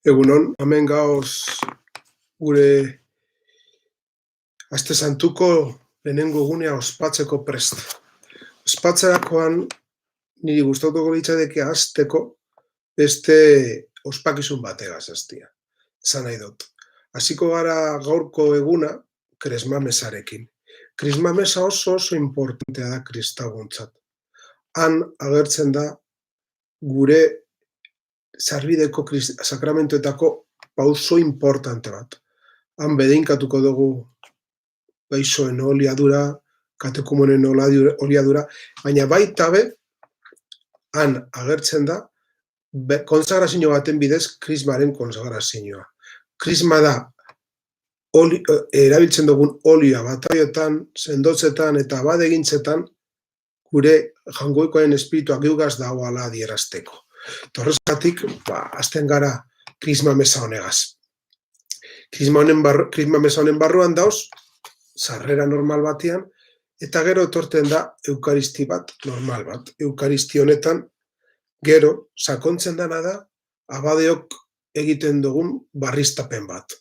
Egunon, hemen gauz gure aste santuko lehenengo egunea ospatzeko prest. Ospatzerakoan niri gustatuko litzateke hasteko beste ospakizun bategaz hastea. Esan nahi dut. Hasiko gara gaurko eguna krismamesarekin. Krismamesa oso importantea da kristaunontzat. Han agertzen da gure sarbideko sakramentuetako pauso importante bat. Han bedeinkatuko dugu gaixoen oliadura, katekumonen oliadura, baina baita be, han agertzen da konsagrazio baten bidez krismaren konsagrazioa. Krisma da erabiltzen dugun olioa bataioetan, sendotzetan eta badegintzetan gure jangoikoaren espirituak geugaz dagoala adierazteko. Horregatik, hasten gara krismamesa honegaz. Krismamesa honen barruan dauz, sarrera normal batean, eta gero etorten da eukaristi bat, normal bat. Eukaristi honetan, gero, sakontzen dana da, abadeok egiten dugun barriztapen bat.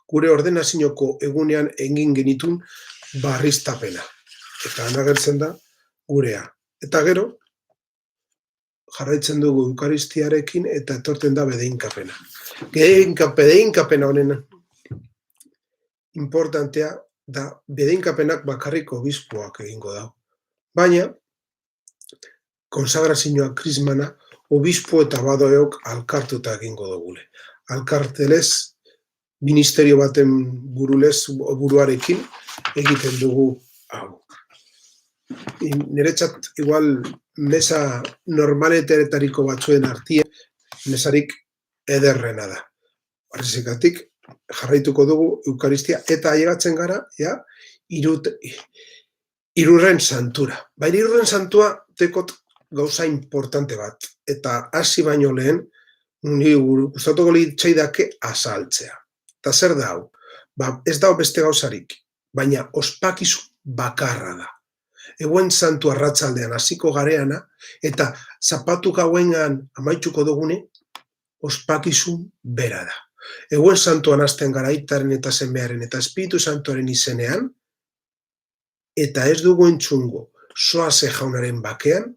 Gure ordenazioko egunean egin genitun barriztapena. Eta anagertzen da, gurea. Eta gero, jarraitzen dugu eukaristiarekin eta etorten da bedeinkapena. Bedeinkapena honen importantea da bedeinkapenak bakarrik obispoak egingo da. Baina, konsagrazioa krismana obispo eta badoeok alkartuta egingo dugule. Alkartelez, ministerio baten buruarekin egiten dugu hau. Niretzat, igual, mesa normaleteretariko batzuen artien, mesarik ederrena da. Horrezagatik, jarraituko dugu eukaristia eta ailegatzen gara, irurren santura. Baina irurren santua tekot gauza importante bat. Eta hasi baino lehen, gustatuko litzaidake azaltzea. Eta zer da hau? Ez da beste gauzarik, baina ospakizun bakarra da. Eguen santu arratsaldean hasiko gareana, eta zapatu gauengan amaituko dugune, ospakizun bera da. Eguen santuan hasten gara Aitaren eta Semearen eta Espiritu Santuaren izenean, eta ez dugu entzungo Zoaze jaunaren bakean,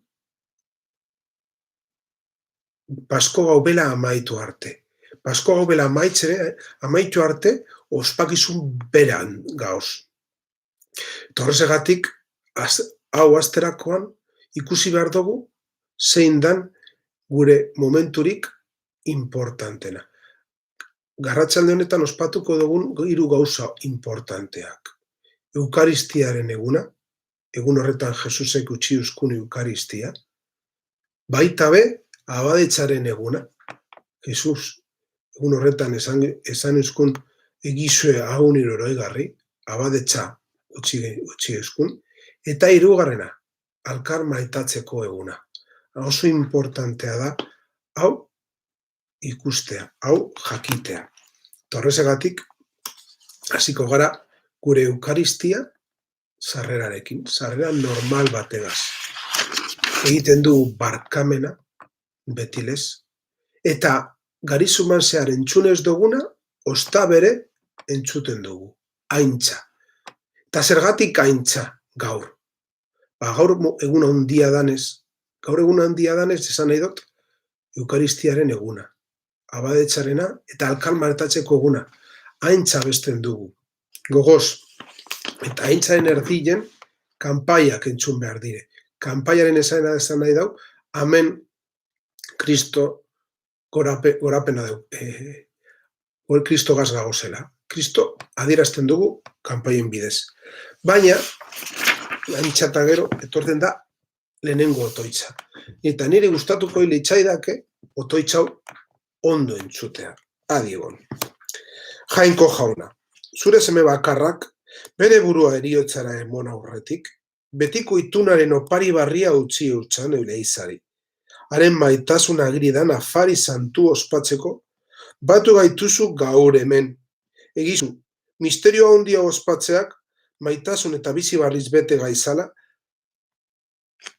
Pasko gaubela amaitu arte. Pasko gaubela amaitu arte, ospakizun beran gauz. Horrezagatik, hau asterakoan ikusi behar dugu zein dan gure momenturik importantena. Garratsalde honetan ospatuko dugun 3 gauza importanteak. Eukaristiaren eguna, egun horretan Jesusek utzi euskun eukaristia, baita be, abadetzaren eguna, Jesus egun horretan esan euskun egizue haun iroroigarri, abadetza utzi euskun, eta 3. Alkar maitatzeko eguna. Oso importantea da, hau ikustea, hau jakitea. Horrezagatik, hasiko gara gure eukaristia sarrerarekin, sarrera normal bategaz. Egiten du barkamena, betilez, eta garizuman zehar entzunez duguna, osta bere entzuten dugu, aintza. Eta zergatik aintza gaur? Gaur egun handia danez, esan nahi dut, eukaristiaren eguna, abadetzarena eta alkar maitatzeko eguna, aintza besten dugu. Gogoz, eta aintzaren erdien, kanpaiak entzun behar dire. Kanpaiaren esan nahi dau, amen Kristo gorapena dugu. Kristo gaz gagozela. Kristo adierazten dugu kanpaien bidez. Baina, aintza eta gero, etorten da lehenengo otoitza. Eta nire gustatuko litzaidake otoitzau ondo entzutea. Adiegon. Jainko jauna, zure seme bakarrak bere burua heriotzara emon aurretik, betiko itunaren opari barria utzi urtzan euleizari. Haren maitasun agiridan afari santu ospatzeko, batu gaituzu gaur hemen. Egizu, misterio handia ospatzeak, maitasun eta bizi barriz bete gaizala,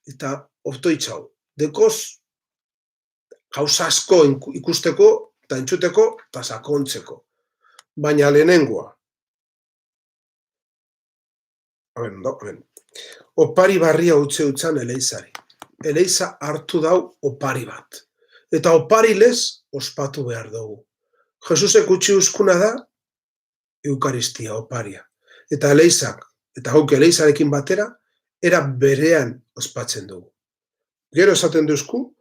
eta otoitzau. Dekoz, gauza asko ikusteko, eta entzuteko, eta sakontzeko. Baina lehenengoa. Opari barria utze utzan Eleizari. Eleiza hartu dau opari bat. Eta opari lez ospatu behar dugu. Jesusek utzi uzkuna da Eukaristia, oparia. Eta Eleizak, eta hauk Eleizarekin batera, era berean ospatzen dugu. Gero esaten duzku,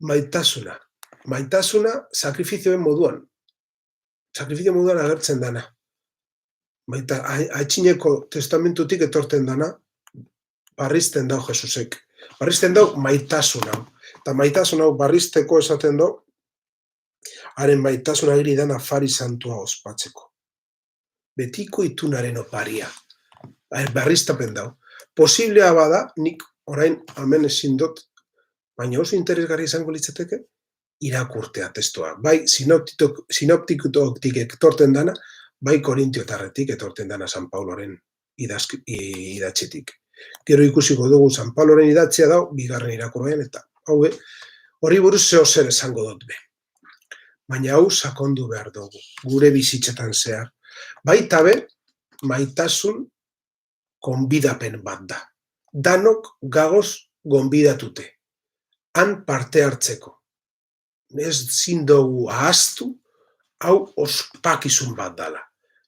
maitasuna. Maitasuna sakrifizioen moduan. Sakrifizio moduan agertzen dana. Aitzineko testamentutik etorten dana, barrizten dau Jesusek. Barrizten dau maitasuna. Eta maitasuna barrizteko esaten dau, haren maitasuna agiri dana afari santua ospatzeko. Betiko itunaren oparia. Barriztapen dau. Posiblea bada, nik orain hemen ezin dut, baina oso interesgarri izango litzateke, irakurtea testoa. Bai sinoptikotik etorten dana, bai Korintiotarretik etorten dana San Pauloren idatzitik. Gero ikusiko dugu San Pauloren idatzia dau, bigarren irakurrean, eta hori buruz zeo zer esango dut be. Baina hau sakondu behar dugu, gure bizitzetan zehar. Baita be, maitasun gonbidapen bat da. Danok gagoz gonbidatute. Han parte hartzeko. Ez zindogu ahaztu, hau ospakizun bat dala.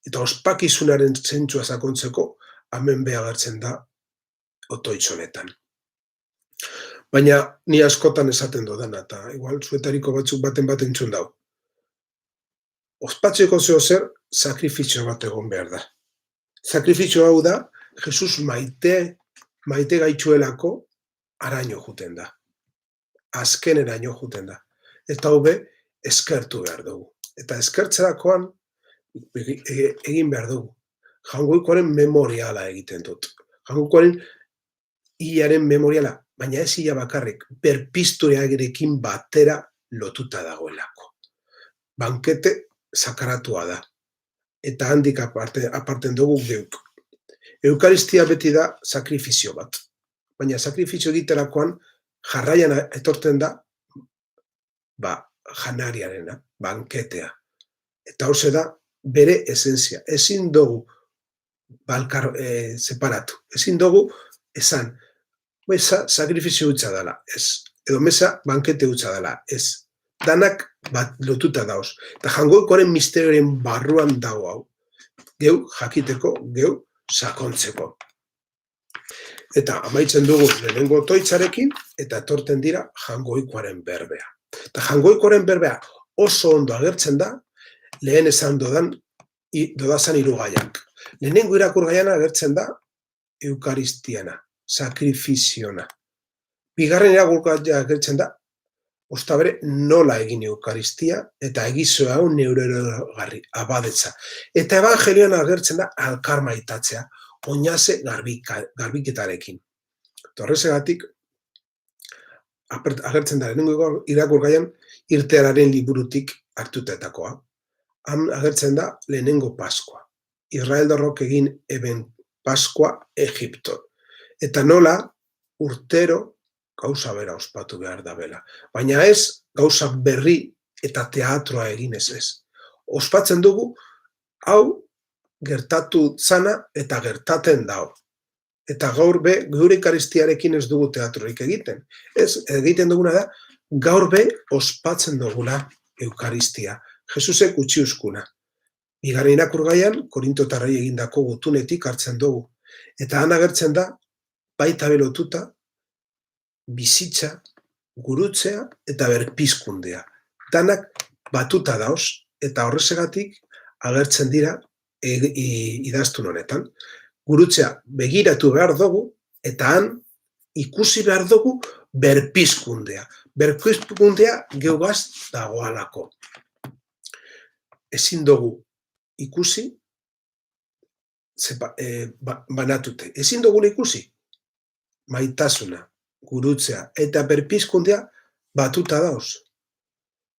Eta ospakizunaren zentzua sakontzeko, hemen agertzen da otoitzonetan. Baina ni askotan esaten dodana, eta igual zuetariko batzuk baten entzun dau. Ospatzeko zeo zer, sakrifizio bat egon behar da. Sakrifizio hau da, Jesus maite gaitxuelako araño juten da. Azken eraino juten da. Eta hobe, eskertu behar dugu. Eta eskertzerakoan egin behar dugu. Jaungoikoaren memoriala egiten dut. Jaungoikoaren hilaren memoriala, baina ez hila bakarrik, berpizturearekin batera lotuta dagoelako. Bankete sakaratua da. Eta handik aparten dugu geuk. Eukaristia beti da sakrifizio bat. Baina sakrifizio egiterakoan jarraian etorten da janariarena, banketea. Eta hauze da bere esentzia. Ezin dugu separatu. Ezin dugu esan, mesa sakrifizio hutsa dela, ez. Edo mesa bankete hutsa dela, ez. Danak lotuta dauz. Eta jangoikoaren misterioaren barruan dago hau. Geu jakiteko, geu sakontzeko. Eta amaitzen dugu lehenengo otoitzarekin, eta etorten dira jangoikoaren berbea. Eta jangoikoaren berbea oso ondo agertzen da, lehen esan dodazan irugaiak. Lehenengo irakurgaiana agertzen da Eukaristiana, sakrifiziona. Bigarren irakurgaia agertzen da, ostabere nola egin Eukaristia, eta egizo hau neurogarri, abadetza. Eta evangelioan agertzen da alkarmaitatzea, oinaze garbiketarekin. Horrezegatik, agertzen da lehenengo irakurgaian irteeraren liburutik hartutakoa. Han agertzen da lehenengo Paskua. Israeldarrok egin eben Paskua Egipton. Eta nola urtero gauza bera ospatu behar da bela. Baina ez gauza berri eta teatroa egin ez. Ospatzen dugu, hau gertatu zana eta gertaten dao. Eta gaur be, gure Eukaristiarekin ez dugu teatrorik egiten. Ez, egiten duguna da, gaur be ospatzen dugula Eukaristia. Jesusek utzi uzkuna. Bigarren irakurgaian, Korintotarrei egindako gutunetik hartzen dugu. Eta han agertzen da, baita belotuta, bizitza, gurutzea eta berpizkundea. Danak batuta dauz, eta horrezegatik agertzen dira idaztun honetan. Gurutzea begiratu behar dugu, eta han ikusi behar dugu berpizkundea. Berpizkundea geugaz dagoalako. Ezin dugu ikusi banatute. Ezin dugu ikusi maitasuna, gurutzea eta berpizkundea batuta dauz.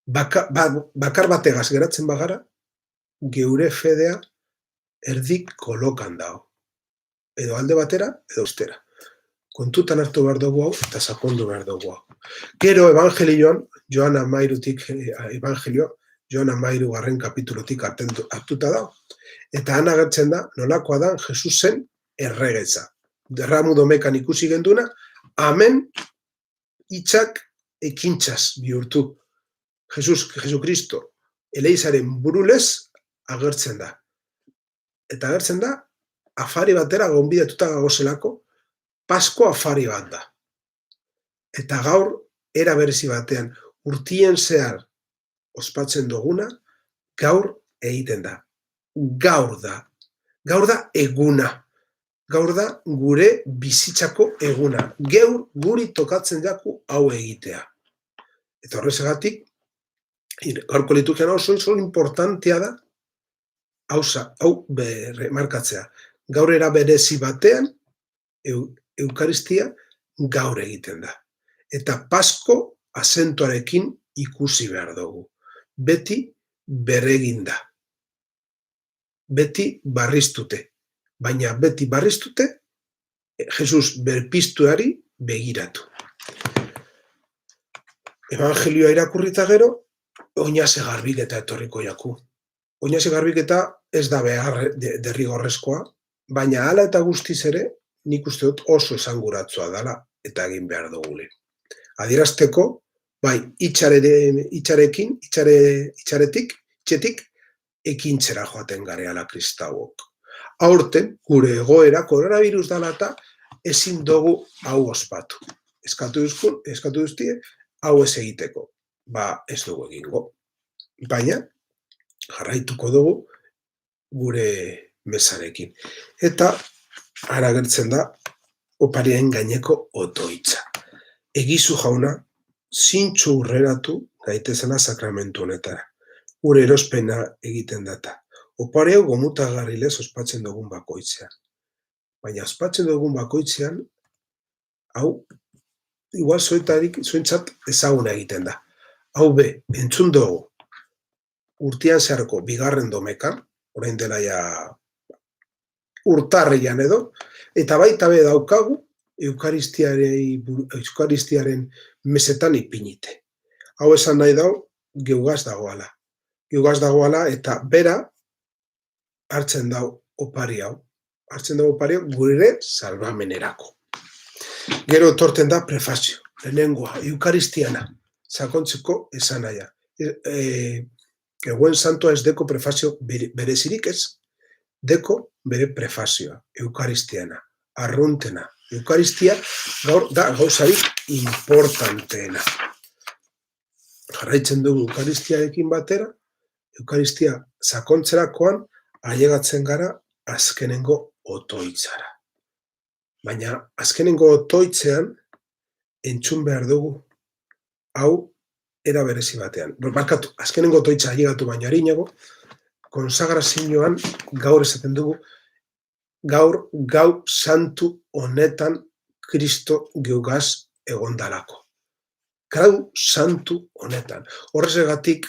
Bakar bategaz geratzen bagara, geure fedea erdik kolokan dago. Edo alde batera, edo ustera. Kontutan hartu behar dugu hau, eta sakondu behar dugu hau. Gero evangelioan, Joan 13-tik evangelio, Joan 13. kapitulotik hartuta da, eta han agertzen da, nolakoa da Jesusen erregetza. Derramu domekan ikusi genduna, amen hitzak ekintzaz bihurtu. Jesucristo eleizaren burulez agertzen da. Eta agertzen da, afari batera gonbidatuta gagozelako, Pasko afari bat da. Eta gaur, era berezi batean, urtien zehar ospatzen duguna, gaur egiten da. Gaur da. Gaur da eguna. Gaur da gure bizitzako eguna. Geur guri tokatzen jaku hau egitea. Eta horrezagatik, gaurko liturgian oso importantea da, hau remarkatzea. Gaur era berezi batean, Eukaristia gaur egiten da. Eta Pasko azentuarekin ikusi behar dugu. Beti beregin da. Beti barriztute. Baina beti barriztute, Jesus berpiztuari begiratu. Evangelioa irakurrita gero, oinase garbiketa etorriko jaku. Oinase garbiketa ez da behar derrigorrezkoa, baina hala eta guztiz ere, nik uste dut oso esanguratsua dela eta egin behar dugule. Adierazteko, bai, itxaretik, ekintzera joaten gareala kristauok. Aurten, gure egoera, koronavirus dela eta ezin dugu hau ospatu. Eskatu duztie, hau ez egiteko. Ez dugu egingo. Baina, jarraituko dugu gure mesarekin. Eta, ara gertzen da, opariaren gaineko otoitza. Egizu jauna, zintxu urreratu gaitezena sakramentu honetara. Gure erospena egiten data. Opare hau gomutagarrilez ospatzen dugun bakoitzean. Baina ospatzen dugun bakoitzean, hau, igual zuentzat ezaguna egiten da. Hau be, entzun dugu, urtean zeharko bigarren domekan, orain dela ja urtarrian edo, eta baita be daukagu Eukaristiaren mesetan ipinite. Hau esan nahi dau, geugaz dagoala. Geugaz dagoala eta bera hartzen dau opari hau. Hartzen dau opari hau gure salbamenerako. Gero etorten da prefazio, lehenengoa, Eukaristiana, sakontzeko esan naia. Eguen santua ez deko prefazio berezirik ez, deko bere prefazioa, Eukaristiana, arruntena. Eukaristia gaur da gauzarik importanteena. Jarraitzen dugu Eukaristiarekin batera, Eukaristia sakontzerakoan ailegatzen gara azkenengo otoitzara. Baina azkenengo otoitzean entzun behar dugu hau era berezi batean. Barkatu, azkenengo otoitza ailegatu baino arinago, konsagrazioan gaur esaten dugu, gaur gau santu honetan Kristo geugaz egondalako. Gau santu honetan. Horrezegatik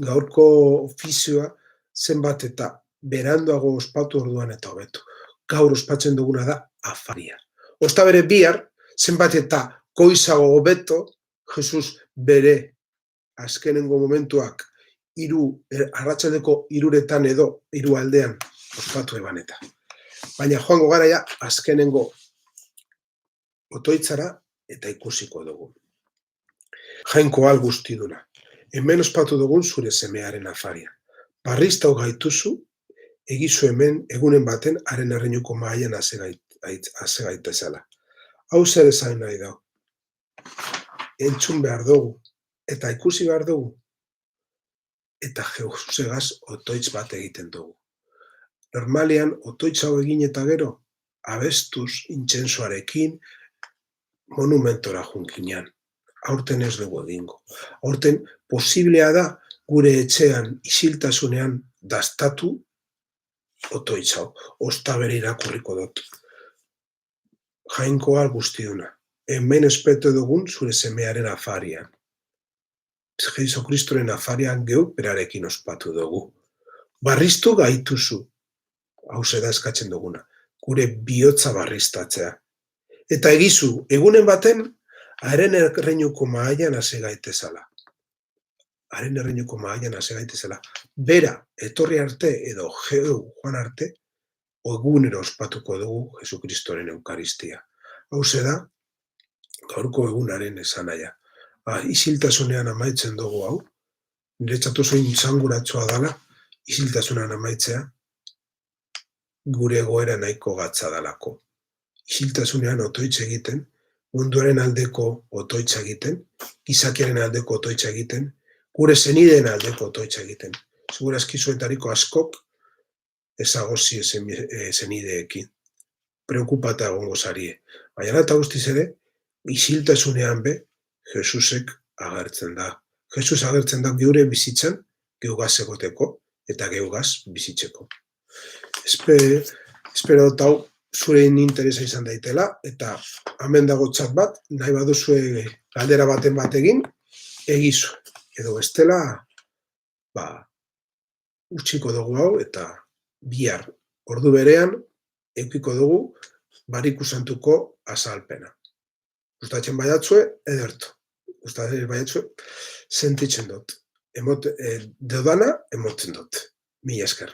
gaurko ofizioa zenbat eta beranduago ospatu orduan eta hobetu. Gaur ospatzen duguna da afaria. Osta bere bihar, zenbat eta goizago hobeto, Jesus bere azkenengo momentuak arratsaldeko 3 edo 3 aldean ospatu ebaneta. Baina joango gara ja azkenengo otoitzara eta ikusiko dugu. Jainko al guztiduna, hemen ospatu dugun zure semearen afaria. Barriztau gaituzu, egizu hemen egunen baten haren erreinuko mahaian ase gaitezela. Hau zer esan nahi da. Entzun behar dugu eta ikusi behar dugu. Eta Jesusegaz otoitz bat egiten dugu. Normalean, otoitz hau egin eta gero, abestuz, intsensoarekin, monumentora junkinean. Aurten ez dugu egingo. Aurten, posiblea da gure etxean, isiltasunean, dastatu otoitz hau. Osta bere irakurriko dut. Jainkoa guztiona. Hemen espeto dugun zure semearen afarian. Jesu Kristoren afarian geuk berarekin ospatu dugu. Barriztu gaituzu. Hau da eskatzen duguna, gure bihotza barriztatzea. Eta egizu, egunen baten, Haren erreinuko mahaian hase gaitezala. Haren erreinuko mahaian hase gaitezala. Bera, etorri arte edo joan arte, egunero ospatuko dugu Jesukristoren Eukaristia. Hauxe da, gaurko egunaren esanahia. Isiltasunean amaitzen dugu hau, niretzat oso izanguratsua dela, isiltasunean amaitzea, gure egoera nahiko gatza dalako. Isiltasunean otoitz egiten, munduaren aldeko otoitza egiten, gizakiaren aldeko otoitza egiten, gure senideen aldeko otoitza egiten. Segurazki zuetariko askok ezagozi senideekin. Preokupata egongo zarie. Baina eta guztiz ere, isiltasunean be, Jesusek agertzen da. Jesus agertzen da geure bizitzan, geugaz egoteko eta geugaz bizitzeko. Espero hau zurein interesa izan daitela, eta hemen dago txat bat, nahi baduzue galdera baten bat egin, egizu. Edo bestela, utziko dugu hau, eta bihar ordu berean, edukiko dugu Bariku Santuko azalpena. Gustatzen baiatzue, ederto. Gustatzen baiatzue, sentitzen dut. Deudana, emotzen dut. Mila esker.